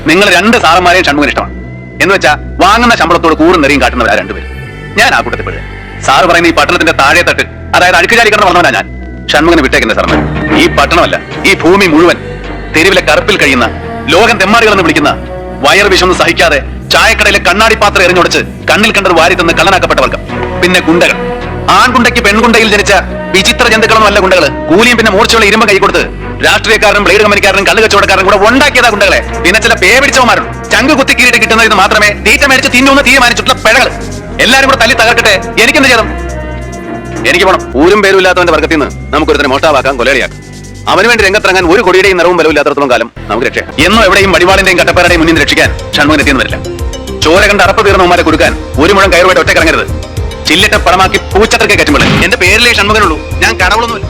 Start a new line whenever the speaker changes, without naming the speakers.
നിങ്ങൾ രണ്ട് സാറന്മാരെയും ഷൺമുഖൻ ഇഷ്ടമാണ് എന്ന് വെച്ചാൽ വാങ്ങുന്ന ശമ്പളത്തോട് കൂടും നെറിയും കാട്ടുന്നവരാ രണ്ടുപേരും. ഞാൻ ആ കൂട്ടത്തിൽ പെടുക. സാറ് പറയുന്ന ഈ പട്ടണത്തിന്റെ താഴെ തട്ട്, അതായത് അഴുക്കുചാരിക്കണം പറഞ്ഞവനാ ഞാൻ. ഷൺമുഖനെ വിട്ടേക്കുന്ന സാറന്മാർ. ഈ പട്ടണമല്ല, ഈ ഭൂമി മുഴുവൻ തെരുവിലെ കറുപ്പിൽ കഴിയുന്ന ലോകം തെമ്മാടികളെന്ന് വിളിക്കുന്ന വയർ വിഷമം സഹിക്കാതെ ചായക്കടയിലെ കണ്ണാടി പാത്രം എറിഞ്ഞൊടിച്ച് കണ്ണിൽ കണ്ടത് വാരി തന്ന് കള്ളനാക്കപ്പെട്ട വർഗം. പിന്നെ ഗുണ്ടകൾ. ആൺകുണ്ടയ്ക്ക് പെൺകുണ്ടയിൽ ജനിച്ച വിചിത്ര ജന്തുക്കളൊന്നും അല്ല ഗുണ്ടകള്. കൂലിയും പിന്നെ മൂർച്ചയുള്ള ഇരുമ്പ് കൈ കൊടുത്ത് രാഷ്ട്രീയക്കാരനും ബ്ലേഡ് കമ്പനിക്കാരനും കള്ളു കച്ചവടക്കാരനും കൂടെ ഉണ്ടാക്കിയതാ ഗുണ്ടകളെ. പിന്നെ ചില പേ പിടിച്ചവന്മാരുണ്ട്. ചങ്ക് കുത്തിക്കീറിട്ട് കിട്ടുന്നതിന് മാത്രമേ തീറ്റ മേടിച്ച് തിന്നുമെന്ന് തീരുമാനിച്ചിട്ടുള്ള പിഴകൾ. എല്ലാരും കൂടെ തല്ലി തകർക്കട്ടെ. എനിക്കെന്ത് ചെയ്യണം? എനിക്ക് പോണം. ഊരും പേരും ഇല്ലാത്തവന്റെ വർഗത്തിൽ നിന്ന് നമുക്കൊരുത്തരെ മോഷ്ടാവാക്കാം, കൊലയാളിയാക്കാം. അവന് വേണ്ടി രംഗത്തിറങ്ങാൻ ഒരു കൊടിയുടെയും നിറവും ബലമില്ലാത്തടത്തോളം കാലം നമുക്ക് രക്ഷ. എന്നോ എവിടെയും വടിവാളിന്റെയും കട്ടപ്പാരുടെയും മുന്നിൽ രക്ഷിക്കാൻ ഷൺമുഖൻ എത്തിയെന്ന് വരില്ല. ചോര കണ്ട് അറപ്പ് തീർന്നവന്മാരെ കൊടുക്കാൻ ഒരു മുഴം കയറുമായിട്ട് ഒറ്റ കറങ്ങരുത്. ചില്ലിട്ട പടമാക്കി പൂച്ചത്രക്കെ കയറ്റുമ്പോൾ എന്റെ പേരിലേ ഷൺമുഖനുള്ളൂ, ഞാൻ കടവുളൊന്നുമില്ല.